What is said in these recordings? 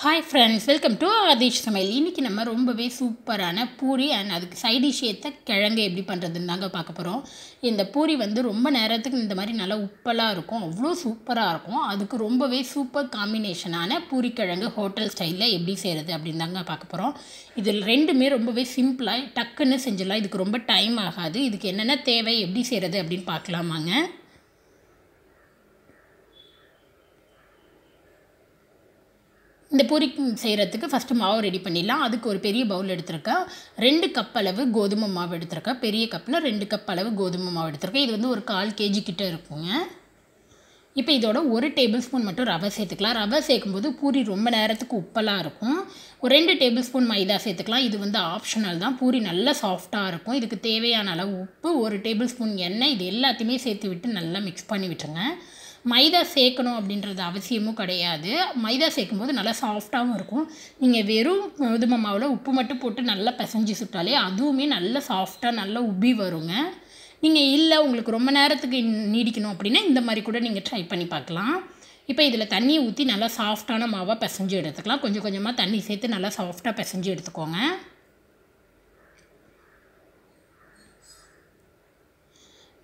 Hi friends, welcome to Adish Samail. இன்னைக்கு நம்ம ரொம்பவே சூப்பரான பூரி and அதுக்கு சைடு டிஷ் ஏத்த கிழங்கு எப்படி பண்றதுன்னு தாங்க பார்க்க போறோம். இந்த பூரி வந்து ரொம்ப நேரத்துக்கு இந்த மாதிரி நல்லா உப்பலா இருக்கும். அவ்ளோ சூப்பரா இருக்கும். அதுக்கு ரொம்பவே சூப்பர் காம்பினேஷனான பூரி கிழங்கு ஹோட்டல் ஸ்டைல்ல எப்படி செய்யறது அப்படினு தாங்க பார்க்க போறோம். இதில் ரெண்டுமே ரொம்பவே சிம்பிளா டக்குன்னு செஞ்சிடலாம். இதுக்கு ரொம்ப டைம் ஆகாது. இதுக்கு என்னென்ன தேவை எப்படி செய்யறது அப்படினு பார்க்கலாமாங்க. இந்த பூரி செய்யறதுக்கு ஃபர்ஸ்ட் மாவு ரெடி பண்ணிடலாம். அதுக்கு ஒரு பெரிய பவுல் எடுத்துருக்கேன். 2 கப் அளவு கோதுமை மாவு எடுத்துருக்கேன். பெரிய கப்பில் 2 கப் அளவு கோதுமை மாவு எடுத்துருக்கேன். இது வந்து ஒரு 1/4 kg கிட்ட இருக்குங்க. இப்போ இதோட 1 டேபிள் ஸ்பூன் மட்டும் ரவை சேர்த்துக்கலாம். ரவை சேர்க்கும்போது பூரி ரொம்ப நேரத்துக்கு உப்பலாக இருக்கும். ஒரு 2 டேபிள் ஸ்பூன் மைதா சேர்த்துக்கலாம். இது வந்து ஆப்ஷனல் தான். பூரி நல்லா சாஃப்டாக இருக்கும். இதுக்கு தேவையான அளவு உப்பு, 1 டேபிள் ஸ்பூன் எண்ணெய், இது எல்லாத்தையுமே சேர்த்து விட்டு நல்லா மிக்ஸ் பண்ணி விட்டுருங்க. மைதா சேர்க்கணும் அப்படின்றது அவசியமும் கிடையாது. மைதா சேர்க்கும்போது நல்லா சாஃப்டாகவும் இருக்கும். நீங்கள் வெறும் கோதுமை மாவில் உப்பு மட்டும் போட்டு நல்லா பிசைஞ்சு சுட்டாலே அதுவுமே நல்லா சாஃப்டாக நல்லா உப்பி வருங்க. நீங்கள் இல்லை உங்களுக்கு ரொம்ப நேரத்துக்கு நீடிக்கணும் அப்படின்னா இந்த மாதிரி கூட நீங்கள் ட்ரை பண்ணி பார்க்கலாம். இப்போ இதில் தண்ணியை ஊற்றி நல்லா சாஃப்டான மாவாக பிசைஞ்சு எடுத்துக்கலாம். கொஞ்சம் கொஞ்சமாக தண்ணி சேர்த்து நல்லா சாஃப்டாக பிசைஞ்சு எடுத்துக்கோங்க.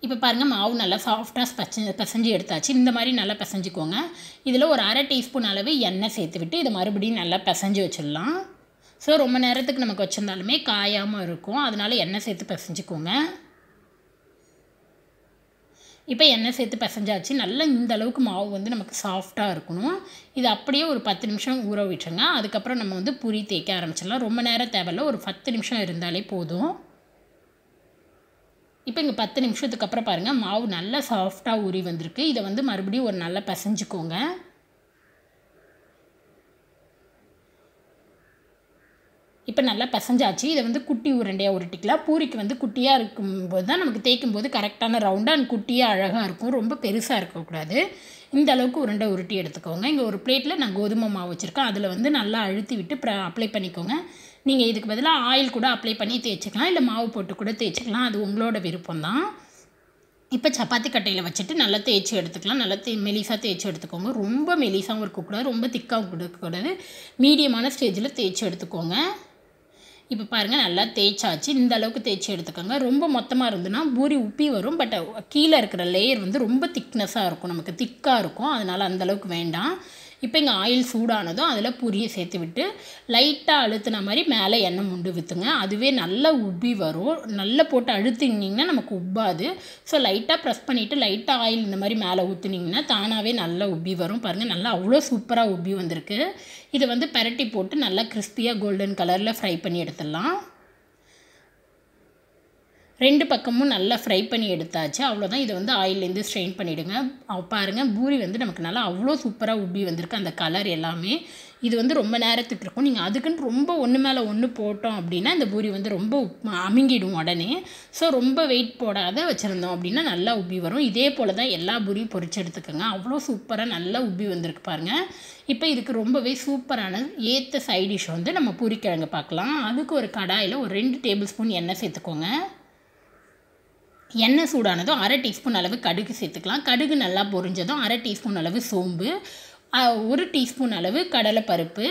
இப்போ பாருங்கள் மாவு நல்லா சாஃப்டாக பிசைஞ்சு எடுத்தாச்சு. இந்த மாதிரி நல்லா பிசைஞ்சிக்கோங்க. இதில் ஒரு 1/2 டீஸ்பூன் அளவு எண்ணெய் சேர்த்து விட்டு இதை மறுபடியும் நல்லா பிசைஞ்சு வச்சிடலாம். ஸோ ரொம்ப நேரத்துக்கு நமக்கு வச்சுருந்தாலுமே காயாமல் இருக்கும். அதனால் எண்ணெய் சேர்த்து பிசைஞ்சிக்கோங்க. இப்போ எண்ணெய் சேர்த்து பிசைஞ்சாச்சு. நல்லா இந்த அளவுக்கு மாவு வந்து நமக்கு சாஃப்டாக இருக்கணும். இது அப்படியே ஒரு 10 நிமிஷம் ஊற விட்டுருங்க. அதுக்கப்புறம் நம்ம வந்து பூரி தேய்க்க ஆரம்பிச்சிடலாம். ரொம்ப நேரம் தேவையில்ல, ஒரு 10 நிமிஷம் இருந்தாலே போதும். இப்போ இங்கே 10 நிமிஷத்துக்கு அப்புறம் பாருங்கள் மாவு நல்லா சாஃப்டாக ஊறி வந்திருக்கு. இதை வந்து மறுபடியும் ஒரு நல்லா பிசைஞ்சிக்கோங்க. இப்போ நல்லா பிசைஞ்சாச்சு. இதை வந்து குட்டி உருண்டையாக உருட்டிக்கலாம். பூரிக்கு வந்து குட்டியாக இருக்கும்போது தான் நமக்கு தேய்க்கும்போது கரெக்டான ரவுண்டாக அண்ட் குட்டியாக அழகாக இருக்கும். ரொம்ப பெருசாக இருக்கக்கூடாது. இந்த அளவுக்கு உருண்டை உருட்டி எடுத்துக்கோங்க. இங்கே ஒரு பிளேட்டில் நான் கோதுமை மாவு வச்சுருக்கேன். அதில் வந்து நல்லா அழுத்தி விட்டு அப்ளை பண்ணிக்கோங்க. நீங்கள் இதுக்கு பதிலாக ஆயில் கூட அப்ளை பண்ணி தேய்ச்சிக்கலாம், இல்லை மாவு போட்டு கூட தேய்ச்சிக்கலாம். அது உங்களோட விருப்பம்தான். இப்போ சப்பாத்தி கட்டையில் வச்சுட்டு நல்லா தேய்ச்சி எடுத்துக்கலாம். நல்லா மெலிசாக தேய்ச்சி எடுத்துக்கோங்க. ரொம்ப மெலிசாகவும் இருக்கக்கூடாது, ரொம்ப திக்காகவும் கொடுக்கக்கூடாது. மீடியமான ஸ்டேஜில் தேய்ச்சி எடுத்துக்கோங்க. இப்போ பாருங்கள் நல்லா தேய்ச்சாச்சு. இந்த அளவுக்கு தேய்ச்சி எடுத்துக்கோங்க. ரொம்ப மொத்தமாக இருந்துன்னா பூரி உப்பி வரும். பட் கீழே இருக்கிற லேயர் வந்து ரொம்ப திக்னஸாக இருக்கும், நமக்கு திக்காக இருக்கும். அதனால் அந்தளவுக்கு வேண்டாம். இப்போ இங்கே ஆயில் சூடானதும் அதில் பூரியை சேர்த்து விட்டு லைட்டாக அழுத்தின மாதிரி மேலே எண்ணெய் முண்டு விற்றுங்க. அதுவே நல்லா உப்பி வரும். நல்லா போட்டு அழுத்தினீங்கன்னா நமக்கு உப்பாது. ஸோ லைட்டாக ப்ரெஸ் பண்ணிவிட்டு லைட்டாக ஆயில் இந்த மாதிரி மேலே ஊற்றுனீங்கன்னா தானாகவே நல்லா உப்பி வரும். பாருங்கள் நல்லா அவ்வளோ சூப்பராக உப்பி வந்திருக்கு. இதை வந்து பரட்டி போட்டு நல்லா கிறிஸ்பியாக கோல்டன் கலரில் ஃப்ரை பண்ணி எடுத்துடலாம். 2 பக்கமும் நல்லா ஃப்ரை பண்ணி எடுத்தாச்சு. அவ்வளோதான். இதை வந்து ஆயிலேருந்து ஸ்ட்ரெயின் பண்ணிவிடுங்க. பாருங்கள் பூரி வந்து நமக்கு நல்லா அவ்வளோ சூப்பராக உப்பி வந்திருக்கு. அந்த கலர் எல்லாமே இது வந்து ரொம்ப நேரத்துக்கு இருக்கும். நீங்கள் அதுக்குன்னு ரொம்ப ஒன்று மேலே ஒன்று போட்டோம் அப்படின்னா இந்த பூரி வந்து ரொம்ப அமுங்கிடும் உடனே. ஸோ ரொம்ப வெயிட் போடாத வச்சுருந்தோம் அப்படின்னா நல்லா உப்பி வரும். இதே போல் தான் எல்லா பூரியும் பொரிச்சு எடுத்துக்கோங்க. அவ்வளோ சூப்பராக நல்லா உப்பி வந்திருக்கு பாருங்கள். இப்போ இதுக்கு ரொம்பவே சூப்பரான ஏற்ற சைட் டிஷ் வந்து நம்ம பூரிக்கிழங்கு பார்க்கலாம். அதுக்கு ஒரு கடாயில் ஒரு 2 டேபிள் ஸ்பூன் எண்ணெய் சேர்த்துக்கோங்க. எண்ணெய் சூடானதும் 1/2 டீஸ்பூன் அளவு கடுகு சேர்த்துக்கலாம். கடுகு நல்லா பொரிஞ்சதும் 1/2 டீஸ்பூன் அளவு சோம்பு, 1 டீஸ்பூன் அளவு கடலைப்பருப்பு,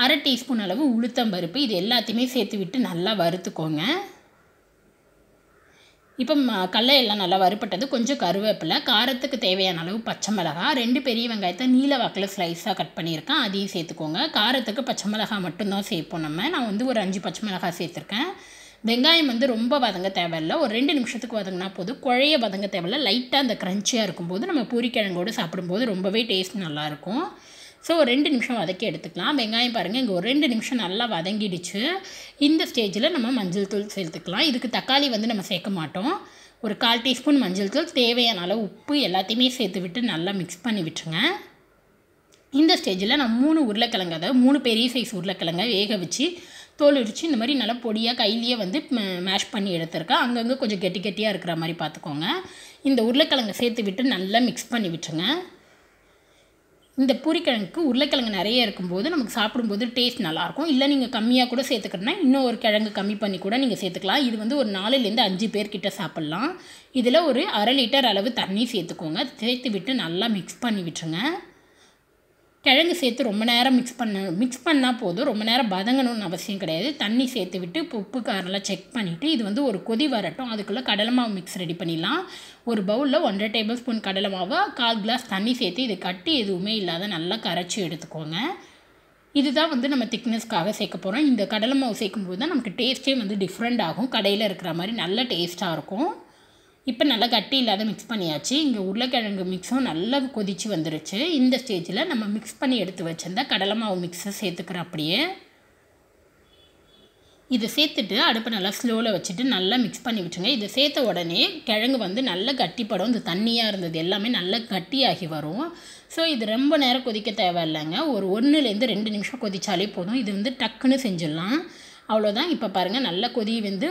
1/2 டீஸ்பூன் அளவு உளுத்தம்பருப்பு, இது எல்லாத்தையுமே சேர்த்து விட்டு நல்லா வறுத்துக்கோங்க. இப்போ கடலை எல்லாம் நல்லா வறுப்பட்டது. கொஞ்சம் கருவேப்பிலை, காரத்துக்கு தேவையான அளவு பச்சை மிளகாய், 2 பெரிய வெங்காயத்தை நீல வாக்கில் ஸ்லைஸாக கட் பண்ணியிருக்கேன், அதையும் சேர்த்துக்கோங்க. காரத்துக்கு பச்சை மிளகாய் மட்டும்தான் சேர்ப்போம் நம்ம. நான் வந்து ஒரு 5 பச்சை மிளகாய் சேர்த்துருக்கேன். வெங்காயம் வந்து ரொம்ப வதங்க தேவையில்லை, ஒரு 2 நிமிஷத்துக்கு வதங்கினா போதும். குழைய வதங்க தேவையில்லை. லைட்டாக அந்த க்ரன்ச்சியாக இருக்கும்போது நம்ம பூரிக்கிழங்கோடு சாப்பிடும்போது ரொம்பவே டேஸ்ட் நல்லாயிருக்கும். ஸோ ஒரு 2 நிமிஷம் வதக்கி எடுத்துக்கலாம். வெங்காயம் பாருங்கள் இங்கே ஒரு 2 நிமிஷம் நல்லா வதங்கிடுச்சு. இந்த ஸ்டேஜில் நம்ம மஞ்சள் தூள் சேர்த்துக்கலாம். இதுக்கு தக்காளி வந்து நம்ம சேர்க்க மாட்டோம். ஒரு 1/4 டீஸ்பூன் மஞ்சள் தூள், தேவையான அளவு உப்பு எல்லாத்தையுமே சேர்த்து விட்டு நல்லா மிக்ஸ் பண்ணி விட்டுருங்க. இந்த ஸ்டேஜில் நான் 3 உருளைக்கிழங்கு, அதாவது 3 பெரிய சைஸ் உருளைக்கிழங்கை வேக வச்சு தோல் உரித்து இந்த மாதிரி நல்லா பொடியாக கையிலேயே வந்து மேஷ் பண்ணி எடுத்துருக்கேன். அங்கங்கே கொஞ்சம் கெட்டி கெட்டியாக இருக்கிற மாதிரி பார்த்துக்கோங்க. இந்த உருளைக்கிழங்கை சேர்த்து விட்டு நல்லா மிக்ஸ் பண்ணி விட்டுருங்க. இந்த பூரிக்கிழங்குக்கு உருளைக்கிழங்கு நிறைய இருக்கும்போது நமக்கு சாப்பிடும்போது டேஸ்ட் நல்லாயிருக்கும். இல்லை நீங்கள் கம்மியாக கூட சேர்த்துக்கணுன்னா இன்னும் ஒரு கிழங்கு கம்மி பண்ணி கூட நீங்கள் சேர்த்துக்கலாம். இது வந்து ஒரு 4லேருந்து 5 பேர்கிட்ட சாப்பிட்லாம். இதில் ஒரு 1/2 லிட்டர் அளவு தண்ணி சேர்த்துக்கோங்க. சேர்த்து விட்டு நல்லா மிக்ஸ் பண்ணி விட்டுருங்க. கிழங்கு சேர்த்து ரொம்ப நேரம் மிக்ஸ் பண்ணால் போதும். ரொம்ப நேரம் வதங்கணும்னு அவசியம் கிடையாது. தண்ணி சேர்த்து விட்டு உப்பு காரெல்லாம் செக் பண்ணிவிட்டு இது வந்து ஒரு கொதி வரட்டும். அதுக்குள்ளே கடலை மாவு மிக்ஸ் ரெடி பண்ணிடலாம். ஒரு பவுலில் 1.5 டேபிள் ஸ்பூன் கடலை மாவை 1/4 கிளாஸ் தண்ணி சேர்த்து இது கட்டி எதுவுமே இல்லாத நல்லா கரைச்சி எடுத்துக்கோங்க. இதுதான் வந்து நம்ம திக்னஸ்க்காக சேர்க்க போகிறோம். இந்த கடலை மாவு சேர்க்கும்போது தான் நமக்கு டேஸ்ட்டே வந்து டிஃப்ரெண்ட் ஆகும். கடையில் இருக்கிற மாதிரி நல்ல டேஸ்ட்டாக இருக்கும். இப்போ நல்லா கட்டி இல்லாத மிக்ஸ் பண்ணியாச்சு. இங்கே உருளைக்கிழங்கு மிக்ஸும் நல்லா கொதித்து வந்துருச்சு. இந்த ஸ்டேஜில் நம்ம மிக்ஸ் பண்ணி எடுத்து வச்சிருந்தா கடலை மாவு மிக்ஸை சேர்த்துக்கிறோம். அப்படியே இதை சேர்த்துட்டு அடுப்பை நல்லா ஸ்லோவில் வச்சுட்டு நல்லா மிக்ஸ் பண்ணி விட்டுருங்க. இதை சேர்த்த உடனே கிழங்கு வந்து நல்லா கட்டிப்படும். இந்த தண்ணியாக இருந்தது எல்லாமே நல்லா கட்டியாகி வரும். ஸோ இது ரொம்ப நேரம் கொதிக்க தேவையில்லைங்க. ஒரு 1லேருந்து 2 நிமிஷம் கொதித்தாலே போதும். இது வந்து டக்குன்னு செஞ்சிடலாம். அவ்வளோதான். இப்போ பாருங்கள் நல்லா கொதி வந்து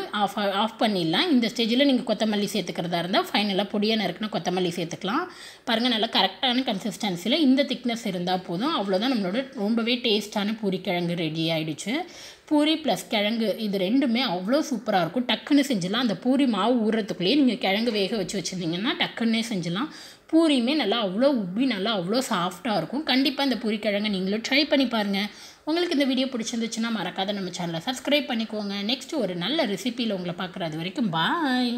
ஆஃப் பண்ணிடலாம். இந்த ஸ்டேஜில் நீங்கள் கொத்தமல்லி சேர்த்துக்கிறதா இருந்தால் ஃபைனலாக பொடியாக நறுக்குனா கொத்தமல்லி சேர்த்துக்கலாம். பாருங்கள் நல்லா கரெக்டான கன்சிஸ்டன்சியில் இந்த திக்னஸ் இருந்தால் போதும். அவ்வளோதான் நம்மளோட ரொம்பவே டேஸ்ட்டான பூரி கிழங்கு ரெடி ஆகிடுச்சு. பூரி ப்ளஸ் கிழங்கு இது ரெண்டுமே அவ்வளோ சூப்பராக இருக்கும். டக்குன்னு செஞ்சிடலாம். அந்த பூரி மாவு ஊறுறதுக்குள்ளேயே நீங்கள் கிழங்கு வேக வச்சு வச்சுருந்தீங்கன்னா டக்குன்னே செஞ்சிடலாம். பூரியுமே நல்லா அவ்வளோ உப்பி நல்லா அவ்வளோ சாஃப்டாக இருக்கும். கண்டிப்பாக இந்த பூரி கிழங்கை நீங்களும் ட்ரை பண்ணி பாருங்கள். உங்களுக்கு இந்த வீடியோ பிடிச்சிருந்துச்சுன்னா மறக்காத நம்ம சேனலை சப்ஸ்கிரைப் பண்ணிக்கோங்க. நெக்ஸ்ட்டு ஒரு நல்ல ரெசிபியில் உங்களை பார்க்குறது வரைக்கும் பாய்.